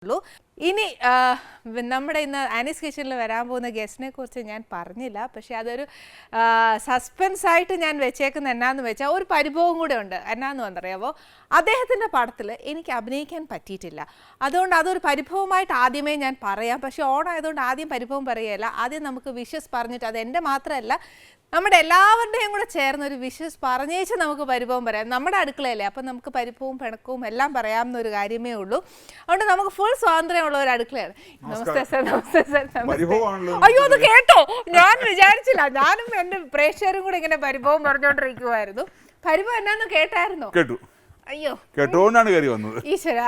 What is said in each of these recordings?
ഇനി നമ്മുടെ ഇന്ന് ആനീസ് കിച്ചണിൽ വരാൻ പോകുന്ന ഗസ്റ്റിനെ കുറിച്ച് ഞാൻ പറഞ്ഞില്ല, പക്ഷേ അതൊരു സസ്പെൻസ് ആയിട്ട് ഞാൻ വെച്ചേക്കുന്ന എന്നാന്ന് വെച്ചാൽ ഒരു പരിഭവം കൂടെ ഉണ്ട്. എന്നാന്ന് വന്നറിയാവോ, അദ്ദേഹത്തിൻ്റെ പടത്തിൽ എനിക്ക് അഭിനയിക്കാൻ പറ്റിയിട്ടില്ല. അതുകൊണ്ട് അതൊരു പരിഭവമായിട്ട് ആദ്യമേ ഞാൻ പറയാം. പക്ഷേ ഓണായതുകൊണ്ട് ആദ്യം പരിഭവം പറയുകയല്ല, ആദ്യം നമുക്ക് വിഷസ് പറഞ്ഞിട്ട്, അത് എൻ്റെ മാത്രമല്ല നമ്മുടെ എല്ലാവരുടെയും കൂടെ ചേർന്നൊരു വിഷസ് പറഞ്ഞേച്ച് നമുക്ക് പരിഭവം പറയാം. നമ്മുടെ അടുക്കളയല്ലേ, അപ്പം നമുക്ക് പരിഭവവും പിണക്കവും എല്ലാം പറയാവുന്നൊരു കാര്യമേ ഉള്ളൂ. അതുകൊണ്ട് നമുക്ക് ഫുൾ സ്വാതന്ത്ര്യമുള്ള ഒരു അടുക്കളയാണ്. നമസ്തേ സർ. നമസ്തേ സർ. അയ്യോ, അത് കേട്ടോ, ഞാൻ വിചാരിച്ചില്ല. ഞാനും എൻ്റെ പ്രേക്ഷകരും കൂടെ ഇങ്ങനെ പരിഭവം പറഞ്ഞുകൊണ്ടിരിക്കുമായിരുന്നു. പരിഭവം എന്നാന്ന് കേട്ടായിരുന്നോ? കേട്ടു. അയ്യോ, കേട്ടോണ്ടാണ് കയറി വന്നത്. ഈശ്വര,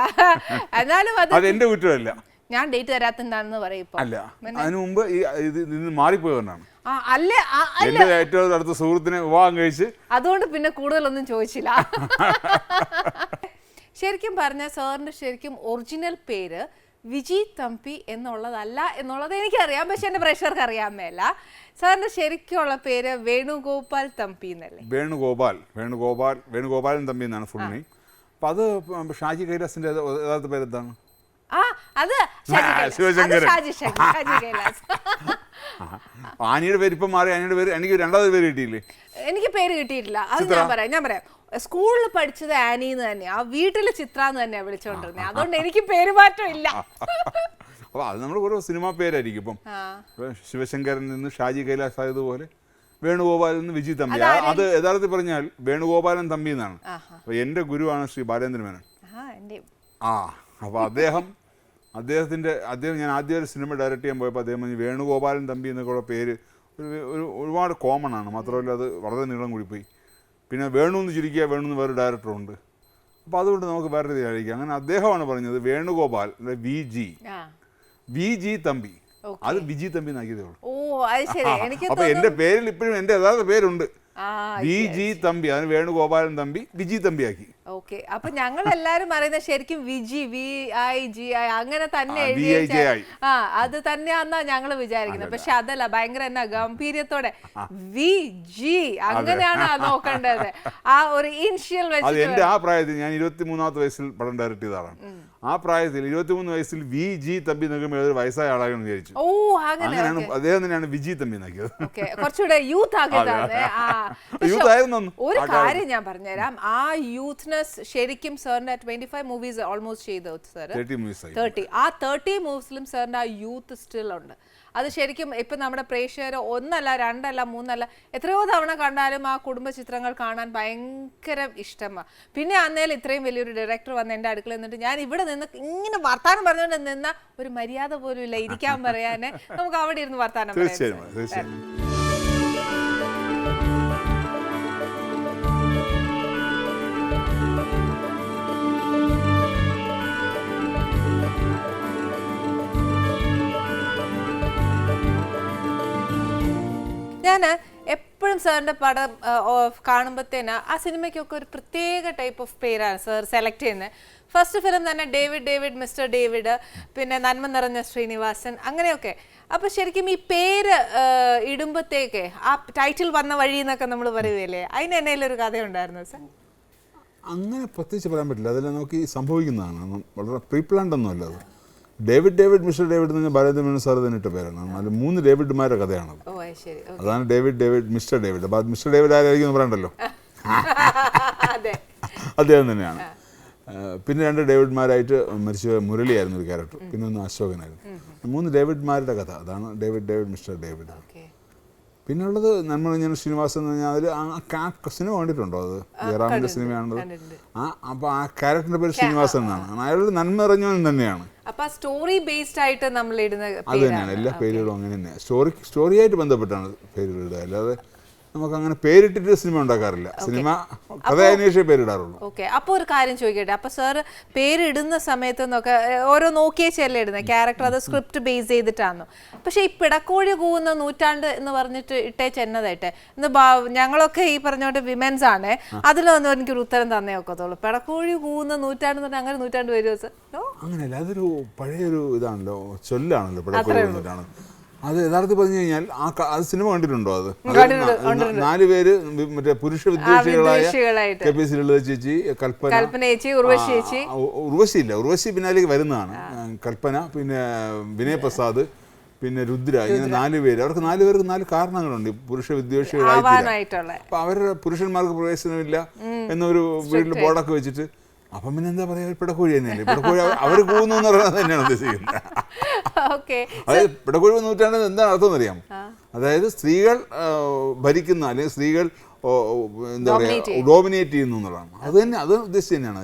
എന്നാലും അത് എന്റെ കുറ്റമല്ല. ഞാൻ ഡേറ്റ് തരാത്തെന്താണെന്ന് പറയും. അല്ല, അതിനു മുമ്പ് മാറിപ്പോയതുകൊണ്ടാണ്. എന്റെ ഏറ്റവും അടുത്ത സുഹൃത്തിനെ വിവാഹം കഴിച്ച്, അതുകൊണ്ട് പിന്നെ കൂടുതലൊന്നും ചോദിച്ചില്ല. ശരിക്കും പറഞ്ഞ സാറിന്റെ ശരിക്കും ഒറിജിനൽ പേര് വിജി തമ്പി എന്നുള്ളതല്ല എന്നുള്ളത് എനിക്കറിയാം, പക്ഷെ എന്റെ പ്രേക്ഷകർക്ക് അറിയാൻ മേല. സാറിന്റെ ശരിക്കുള്ള പേര് വേണുഗോപാൽ തമ്പി എന്നല്ലേ? വേണുഗോപാലൻ തമ്പി എന്നാണ് ഫുൾ നെയിം. അപ്പൊ അത് ഷാജി കൈലാസിന്റെ യഥാർത്ഥ പേര് എന്താണ്? ആനിയുടെ പേര് ഇപ്പം മാറി. ആനിയുടെ പേര് എനിക്ക് രണ്ടാമത് പേര് കിട്ടിയില്ലേ? എനിക്ക് പേര് കിട്ടിയിട്ടില്ല. അത് ഞാൻ പറയാം. സ്കൂളിൽ പഠിച്ചത് ആനി എന്ന് തന്നെയാ, വീട്ടില് ചിത്ര എന്ന് തന്നെയാ വിളിച്ചോണ്ടിരുന്നത്. അതുകൊണ്ട് എനിക്ക് പേര് മാറ്റം ഇല്ല. അപ്പൊ അത് നമ്മൾ ഓരോ സിനിമാ പേരായിരിക്കും. ഇപ്പം ശിവശങ്കരൻ നിന്ന് ഷാജി കൈലാസ് ആയതുപോലെ വേണുഗോപാലൻ നിന്ന് വിജി തമ്പി. അത് യഥാർത്ഥത്തിൽ പറഞ്ഞാൽ വേണുഗോപാലൻ തമ്പി എന്നാണ്. അപ്പൊ എന്റെ ഗുരുവാണ് ശ്രീ ബാലേന്ദ്ര മേനോൻ. അപ്പൊ അദ്ദേഹം ഞാൻ ആദ്യം ഒരു സിനിമ ഡയറക്റ്റ് ചെയ്യാൻ പോയപ്പോൾ അദ്ദേഹം വേണുഗോപാലൻ തമ്പി എന്നൊക്കെയുള്ള പേര് ഒരുപാട് കോമൺ ആണ്. മാത്രമല്ല അത് വളരെ നീളം കൂടിപ്പോയി. പിന്നെ വേണു എന്ന് ചുരുക്കിയാൽ വേണു എന്ന് വേറെ ഡയറക്ടറുണ്ട്. അപ്പോൾ അതുകൊണ്ട് നമുക്ക് വേറെ രീതി കഴിക്കാം. അങ്ങനെ അദ്ദേഹമാണ് പറഞ്ഞത് വേണുഗോപാൽ വി ജി തമ്പി. അത് വിജി തമ്പി എന്നാക്കിയതേ ഉള്ളൂ. അപ്പൊ എന്റെ പേരിൽ ഇപ്പോഴും എന്റെ യഥാർത്ഥ പേരുണ്ട്, വി ജി തമ്പി. അതിന് വേണുഗോപാലൻ തമ്പി വിജി തമ്പി ആക്കി. ഓക്കെ, അപ്പൊ ഞങ്ങൾ എല്ലാരും പറയുന്നത് ശരിക്കും വിജി, VIGI അങ്ങനെ തന്നെ അത് തന്നെയാന്നാ ഞങ്ങള് വിചാരിക്കുന്നത്. പക്ഷെ അതല്ല, ഭയങ്കര എന്നാ ഗംഭീര്യത്തോടെ VG അങ്ങനെയാണ് നോക്കേണ്ടത്. ആ ഒരു ഇനിഷ്യൽ വെച്ച് എന്റെ ആ പ്രായത്തിൽ ഞാൻ 23ാമത്തെ വയസ്സിൽ പടം ഡയറക്ട് ചെയ്തതാണ്. ആ പ്രായത്തിൽ 23 വയസ്സിൽ VG തമ്പി നോക്കുമ്പോൾ ഏതൊരു വയസ്സായ ആളാണെന്ന് വിചാരിച്ചു. അങ്ങനെയാണ് അദ്ദേഹം തന്നെയാണ് വിജി തമ്പി നോക്കിയത്. കുറച്ചുകൂടെ യൂത്ത് ആക്കിയതാണ്. ഒരു കാര്യം ഞാൻ പറഞ്ഞുതരാം, ആ യൂത്ത്നെസ് ശരിക്കും സാറിന്റെ 25 മൂവീസ് ഓൾമോസ്റ്റ് ചെയ്തു സാർ. 30 ആ 30 മൂവ്സിലും സാറിന്റെ ആ യൂത്ത് സ്റ്റിൽ ഉണ്ട്. അത് ശരിക്കും ഇപ്പം നമ്മുടെ പ്രേക്ഷകർ ഒന്നല്ല രണ്ടല്ല മൂന്നല്ല എത്രയോ തവണ കണ്ടാലും ആ കുടുംബ ചിത്രങ്ങൾ കാണാൻ ഭയങ്കര ഇഷ്ടമാണ്. പിന്നെ അന്നേരം ഇത്രയും വലിയൊരു ഡയറക്ടർ വന്ന് എൻ്റെ അടുക്കളയിൽ നിന്നിട്ട് ഞാൻ ഇവിടെ നിന്ന് ഇങ്ങനെ വർത്താനം പറഞ്ഞുകൊണ്ട് നിന്ന ഒരു മര്യാദ പോലും ഇല്ല ഇരിക്കാൻ പറയാൻ. നമുക്ക് അവിടെ ഇരുന്ന് വർത്താനം പറയാം. ഞാൻ എപ്പോഴും സാറിൻ്റെ പടം കാണുമ്പോഴത്തേന് ആ സിനിമയ്ക്കൊക്കെ ഒരു പ്രത്യേക ടൈപ്പ് ഓഫ് പേരാണ് സാർ സെലക്ട് ചെയ്യുന്നത്. ഫസ്റ്റ് ഫിലിം തന്നെ ഡേവിഡ് മിസ്റ്റർ ഡേവിഡ്, പിന്നെ നന്മ നിറഞ്ഞ ശ്രീനിവാസൻ, അങ്ങനെയൊക്കെ. അപ്പോൾ ശരിക്കും ഈ പേര് ഇടുമ്പോഴത്തേക്ക് ആ ടൈറ്റിൽ വന്ന വഴി എന്നൊക്കെ നമ്മൾ പറയുകയല്ലേ, അതിന് എന്തെങ്കിലും ഒരു കഥയുണ്ടായിരുന്നു സാർ? അങ്ങനെ പ്രത്യേകിച്ച് പറയാൻ പറ്റില്ല. അതെല്ലാം നോക്കി സംഭവിക്കുന്നതാണ്, വളരെ പ്രീപ്ലാൻഡ് ഒന്നും അല്ല. അത് ഡേവിഡ് മിസ്റ്റർ ഡേവിഡ് എന്ന് പറഞ്ഞാൽ ബാലേന്ദ്ര മേനോൻ സാർ തന്നെ ഇട്ട പേരാണ്. അതിൽ 3 ഡേവിഡ്മാരുടെ കഥയാണത്. അതാണ് ഡേവിഡ് മിസ്റ്റർ ഡേവിഡ്. അപ്പോൾ മിസ്റ്റർ ഡേവിഡ് ആരായിരിക്കും എന്ന് പറയണ്ടല്ലോ, അദ്ദേഹം തന്നെയാണ്. പിന്നെ 2 ഡേവിഡ്മാരായിട്ട് മരിച്ച മുരളിയായിരുന്നു ഒരു ക്യാരക്ടർ, പിന്നെ ഒന്ന് അശോകനായിരുന്നു. 3 ഡേവിഡ്മാരുടെ കഥ. അതാണ് ഡേവിഡ് മിസ്റ്റർ ഡേവിഡ്. പിന്നെ ഉള്ളത് നന്മ നിറഞ്ഞ ശ്രീനിവാസൻ എന്ന് പറഞ്ഞാൽ അതിൽ ആ സിനിമ കണ്ടിട്ടുണ്ടോ? അത് ജയറാമിന്റെ സിനിമയാണത്. അപ്പോൾ ആ ക്യാരക്ടറിന്റെ പേര് ശ്രീനിവാസൻ എന്നാണ്. അയാൾ നന്മ നിറഞ്ഞവൻ തന്നെയാണ്. സ്റ്റോറി ബേസ്ഡ് ആയിട്ട് നമ്മൾ ഇടുന്ന അത് തന്നെയാണ്. എല്ലാ പേരുകളും അങ്ങനെ തന്നെയാണ്, സ്റ്റോറിയായിട്ട് ബന്ധപ്പെട്ടാണ് പേരുകളുടെ. അല്ലാതെ നമുക്ക് അങ്ങനെ പേരിട്ടിട്ട് സിനിമ ഉണ്ടാക്കാറില്ല. സിനിമ കഥ അന്വേഷിച്ചേ പേരിടാറുള്ളൂ. ഓക്കെ, അപ്പോൾ ഒരു കാര്യം ചോദിക്കട്ടെ, അപ്പോൾ സാർ പേരിടുന്ന സമയത്തൊന്നൊക്കെ ഓരോ നോക്കിയേച്ചല്ലേ ഇടുന്നത് ക്യാരക്ടർ, അത് സ്ക്രിപ്റ്റ് ബേസ് ചെയ്തിട്ടാണോ? പക്ഷേ ഈ പിടക്കോഴി കൂവുന്ന നൂറ്റാണ്ട് എന്ന് പറഞ്ഞിട്ട് ഇട്ടേച്ച് എന്നതായിട്ട് ഇന്ന് ഞങ്ങളൊക്കെ ഈ പറഞ്ഞോണ്ട് വിമൻസ് ആണ്, അതിലൊന്നും എനിക്കൊരു ഉത്തരം തന്നേ ഒക്കത്തുള്ളൂ. പിടക്കോഴി കൂവുന്ന നൂറ്റാണ്ട് എന്ന് പറഞ്ഞാൽ അങ്ങനെ നൂറ്റാണ്ട് വരുമോ സാർ? അങ്ങനെയല്ല, അതൊരു പഴയൊരു ഇതാണല്ലോ, ചൊല്ലാണല്ലോ പിടക്കോഴി നൂറ്റാണ്ട്. അത് യഥാർത്ഥത്തിൽ പറഞ്ഞു കഴിഞ്ഞാൽ അത് സിനിമ കണ്ടിട്ടുണ്ടോ? അത് കണ്ടിട്ടുണ്ട്. 4 പേര് മറ്റേ പുരുഷ വിദ്വേഷികളായ വിദ്വേഷികളായിട്ട്. കെ പി സി ലളിത ചേച്ചി, കൽപ്പന ചേച്ചി, ഉർവശി ചേച്ചി. ഉർവശിയില്ല, ഉർവശി പിന്നാലേക്ക് വരുന്നതാണ്. കൽപ്പന, പിന്നെ വിനയ് പ്രസാദ്, പിന്നെ രുദ്ര, ഇങ്ങനെ 4 പേര്. അവർക്ക് 4 പേർക്ക് 4 കാരണങ്ങളുണ്ട് പുരുഷ വിദ്വേഷികളായിട്ട്. അപ്പൊ അവരുടെ പുരുഷന്മാർക്ക് പ്രവേശനമില്ല എന്നൊരു വീട്ടിൽ ബോർഡൊക്കെ വെച്ചിട്ട്, അപ്പം പിന്നെ എന്താ പറയാ, പിടക്കോഴി തന്നെയല്ലേ. പിടക്കോഴി അവർ കൂന്നു എന്ന് പറയുന്നത് തന്നെയാണ് ഉദ്ദേശിക്കുന്നത്. അതായത് പിടക്കോഴി നൂറ്റാണ്ട് എന്താണ് അർത്ഥം എന്നറിയാം? അതായത് സ്ത്രീകൾ ഭരിക്കുന്ന അല്ലെങ്കിൽ സ്ത്രീകൾ എന്താ പറയാ ഡോമിനേറ്റ് ചെയ്യുന്നു എന്നുള്ളതാണ്. അത് തന്നെ, അത് ഉദ്ദേശിച്ച് തന്നെയാണ്.